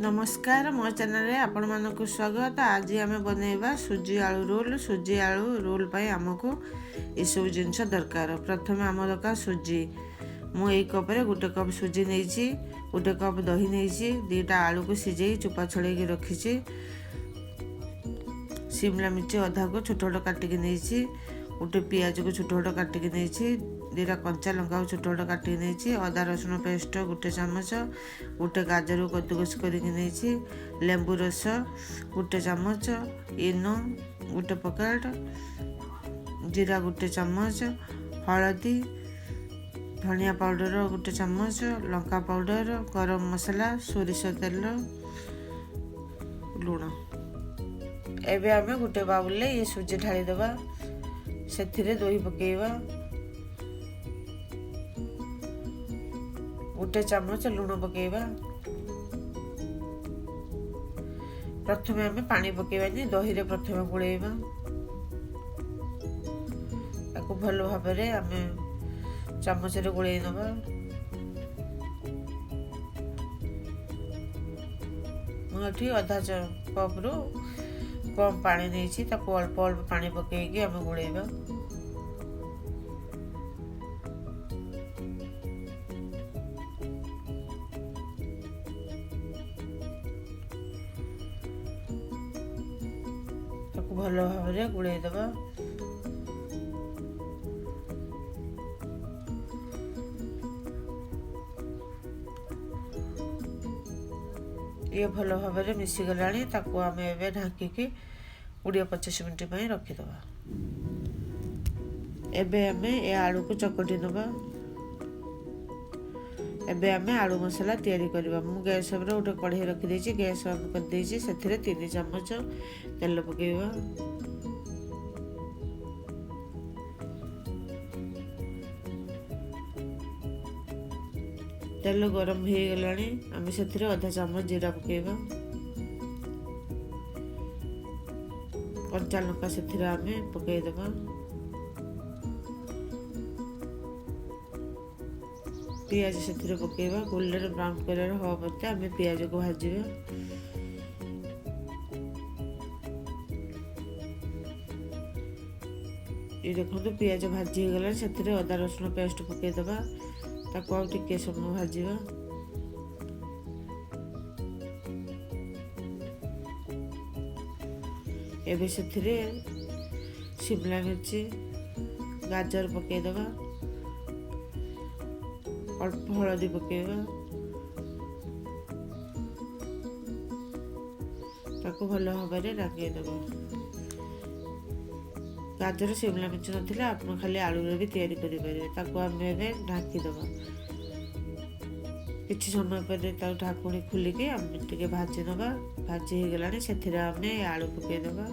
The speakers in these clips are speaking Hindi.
नमस्कार मो चैनल रे आपण मानक स्वागत। आज आम बनैबा सुजी आलू रोल। सुजी आलू रोल पाई आमको ये सब जिनस दरकार। प्रथम आम दरकार सुजी। मु एक कप रे गोटे कप सुजी नहीं, गोटे कप दही नहीं, दीटा आलू को सिझे चोपा छड़े रखी, शिमला मिर्च अधा को छोट छोट काटिक नहीं, गोटे पियाज को छोट छोट काटिक नहीं, दीटा कंचा लंका को छोट छोट काटिक नहीं, अदा रसुण पेस्ट गोटे चामच, गोटे गाजर को कद्दूकस करके नहीं, लेंबू रस गोटे चामच, इनो गोटे पकेट, जीरा गोटे चामच, हलदी, धनिया पाउडर गोटे चामच, लंका पाउडर, गरम मसला, सोरिष तेल, लुण। एबे आमे गोटे बाउल ले ये सुजी ढाली देबा, सेथिरे दही पकेइबा, गोटे चामच लुण पकेइबा। प्रथमे आमे पानी पकेइबानी, दही रे प्रथमे गोळेइबा। ताको भलो भाबरे आमे चामच रे गोळेइ नबा। मुठी आधा कप रो कम पानी नहीं, ताको अल्प अल्प पानी पकेइकी आमे गोळेइबा। ताको भलो भाबरे गोळेइ देबा। ये भलो भाबरे मिसी गलानी। ताको आमे एबे ढांकी 20-25 मिनट पई रखी दबा। एबे आमे ए आलू को चकटी नबा। एबे आमे आलू मसाला तैयारी करबा। मु गैस रे उठे कढ़ाई रखी देछि, गैस ऑन कर देछि, सेथिरे 3 चम्मच तेल पकेइबा। तेल गरम हो गलानी, आमे सेथिरे आधा चम्मच जीरा पकेइबा। कंचा लंका सेथिरे आमे पकेइ देबा। पियाज सेथिरे पकेइबा। गोल्डन ब्राउन कलर हो पते आमे पियाज को भाजिबा। ये देखो पियाज भाजी हो गला, सेथिरे अदा रसुण पेस्ट पकेइ देबा। ताको आ टिके समय भाजिबा। एबे सेथिरे शिमला मिर्च, गाजर पकेइ देबा, अल्प हलदी पकेइबा। ताको भलो भाबरे रांगेइ देबा। गाजर शिमला मिर्च नथिले आपण खाली आलू रे भी तैयारी करि परिबे। ताको आमे एबे ढांकी देबा। किछि समय पर ता ढाकुणी खुली के आमे टिके भाजी नबा। भाजी हो गलानी, सेथिरे आमे आलू पकेइ देबा।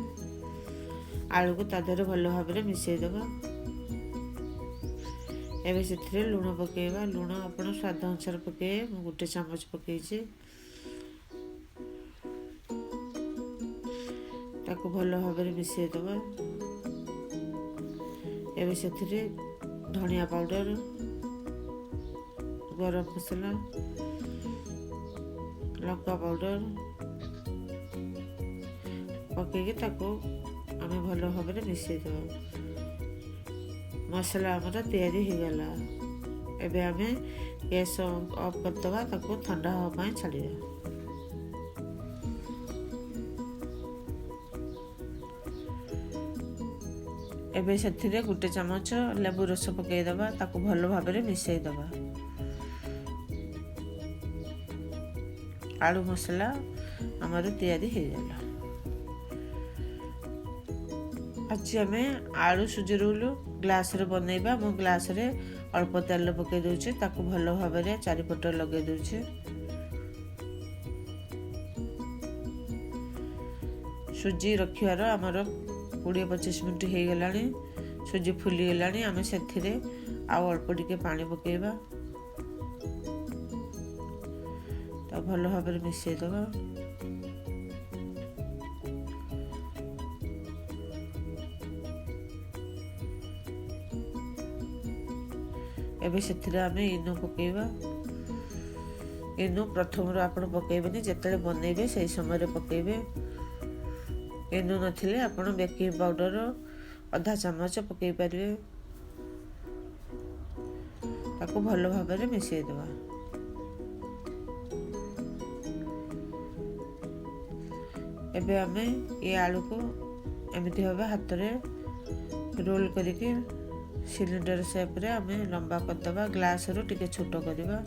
आलू को ता देहरे भलो भाबरे मिसेइ देबा। एबे सेथिरे लुण पकेइबा। लुण आपण स्वाद अनुसार पकेइ, मु गोटे चामच पकेइछि। ताको भलो भाबरे मिसेइ देबा। एबे सेथिरे धनिया पाउडर, गरम मसला, लंका पाउडर पकेइके ताको आमे भलो भाबरे मिसेइ देबा। मसला हमर तैयारी हो गला। एबे आमे गैस ऑफ कर दबा। ताको ठंडा हो पाए छाड़िबा। एबे सेथिरे गोटे चामच लेंबू रस पकेइ दबा। ताको भलो भाबरे मिसेइ दबा। आलू मसला हमर तैयारी हो गला। आज आमे आलू सुजी रोल ग्लास रे बनैबा। मो ग्लास रे अल्प तेल पकेइ दोछे। ताको भलो भाबरे चारिपट लगे दोछे। सुजी रखिवार हमर 20-25 मिनट हो गलानी। सुजी फुली गलानी। आमे सेथिरे आ अल्प टिके पानी पकेइबा। ता भलो भाबरे मिसेइ देबा। एबे सेथिरे आमे इनो पकेइबा। इनु प्रथम आपण पकेबेनी जेतले बनइबे से समय रे पकेबे। इनु नथिले आपण बेकिंग पाउडर आधा चम्मच पकई पारे। ताको भल भाव में मिसई देवा। एबे आमे ये आलू को एमती भाव हाथ में रोल करके सिलिंडर शेप रे आमे लंबा करदबा। ग्लास रो टिके छोटो करवा।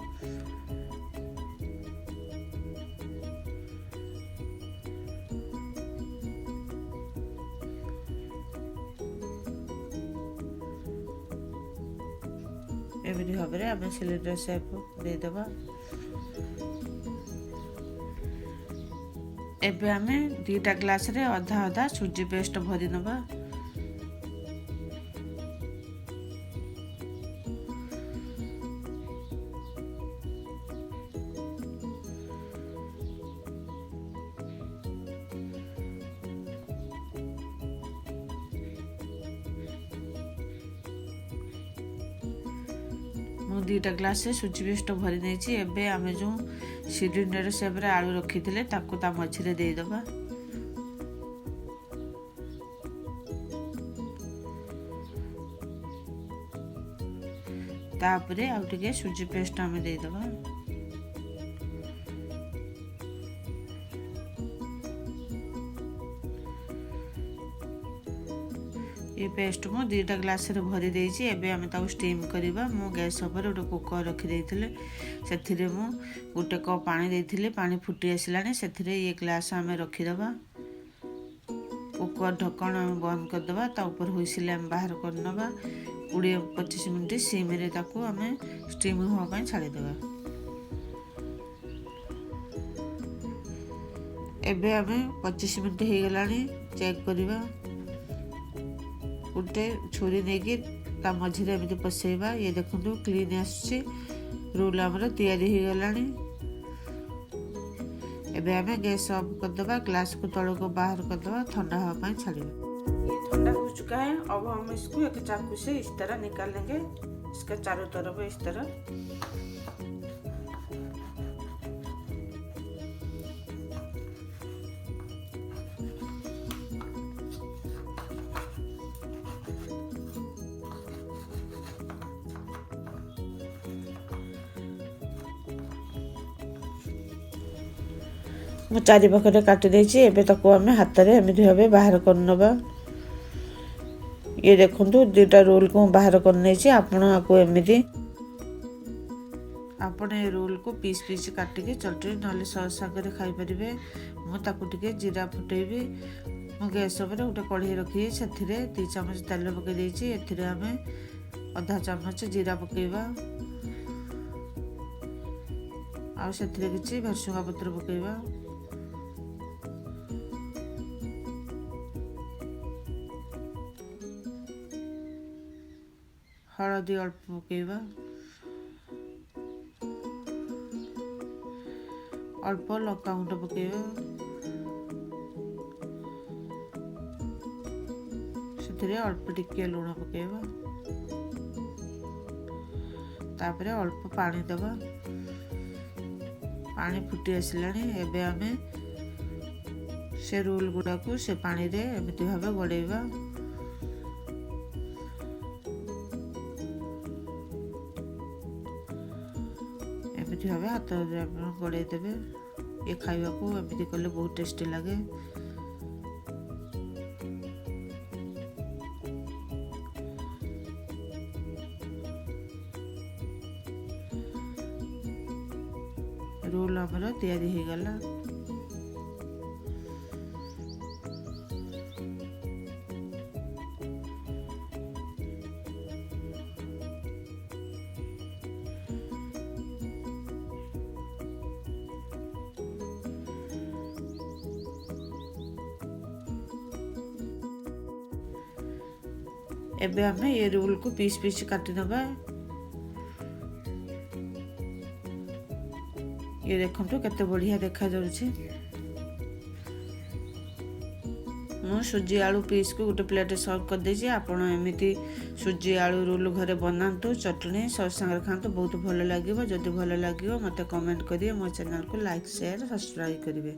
एमती भाव में आमे सिलिंडर शेप दे देबा। एबे आमे 2टा ग्लास रे आधा आधा सुजी पेस्ट भरी नबा। मु 2टा ग्लास से सुजी पेस्ट भरी नहीं। एबे आमे जो सिलिंडर शेप रे आलू रखी थिले ताको ता मझिरे दे दबा। तापरे आउ टिके सुजी पेस्ट आमे दे दबा। ये पेस्ट मु 2टा ग्लास रे भरी देछि। एबे आमे ताऊ स्टीम करबा। मु गैस ऊपर गोटे कुकर रखी देथिले। सेथिरे मु गोटे कप पानी देथिले। पानी फुटी आसिलाने सेथिरे ये ग्लास आमे रखी दबा। कुकर ढक्कन आमे बंद कर दबा। ता ऊपर हुइसिले आमे बाहर कर नबा। 20-25 मिनिट सिम रे ताको आमे स्टीम होवा पय छाडी देबा। एबे आमे 25 मिनिट हे गलानी चेक करबा। गोटे छुरी नेकी ता मझिरे एमती पसेबा। ये देखंतु क्लीन आछि। रोल हमर तैयारी हो गलानी। एबे आमे गैस ऑफ कर दबा। ग्लास को तळ को बाहर कर दबा। ठंडा हवा पय छाड़ीबा। ये ठंडा हो चुका है। अब हम इसको एक चाकू से इस तरह निकाल लेंगे। इसका चारों तरफ इस तरह। मु चारि पाखे काटी देछि। एबे ताको हमें हाथ रे एमती भाबे बाहर कर नबा। ये देखंतु 2टा रोल को बाहर कर नेछि। आपण आको एमती आपण ए रोल को पीस पीस काटी के चटनी नले सॉस सागरे खाई परिबे। मु ताको टिके जीरा फुटेबी। मु गैस ऊपर गोटे कढ़ाई रखी सेथिरे 2 चम्मच तेल पके देछि। एथिरे हमें आधा चम्मच जीरा पकेबा। आ सेथिरे किछि भरसुंगा पत्र पकेबा। हळदी अल्प पकेबा। अल्प लंका गुंड पकेबा। सेथिरे अल्प टिके लूण पकेबा। तापरे अल्प पानी दबा। पानी फुटी आसिलानी। एबे आमे से रोल गुडा को से पानी रे एमती भाबे गड़ेबा। एमती भाबे हाथ गड़े देबे। ये खाइबा को एमती कले बहुत टेस्टी लागे। रोल हमर तैयारी हो गला। एबे हमें ये रोल को पीस पीस काटी नबा। ये देखंतु केते बढ़िया देखा जाउछि। ମୁଁ ସୁଜି ଆଳୁ ପିସ୍କୁ ଗୋଟେ ପ୍ଲେଟ୍ ସର୍ଭ କରିଦେଇଛି। ଆପଣ ଏମିତି ସୁଜି ଆଳୁ ରୋଲ୍ ଘରେ ବନାନ୍ତୁ, ଚଟଣି ସସ୍ ସାଙ୍ଗରେ ଖାଆନ୍ତୁ, ବହୁତ ଭଲ ଲାଗିବ। ଯଦି ଭଲ ଲାଗିବ ମୋତେ କମେଣ୍ଟ କରିବେ, ମୋ ଚ୍ୟାନେଲକୁ ଲାଇକ୍ ସେୟାର ସବସ୍କ୍ରାଇବ୍ କରିବେ।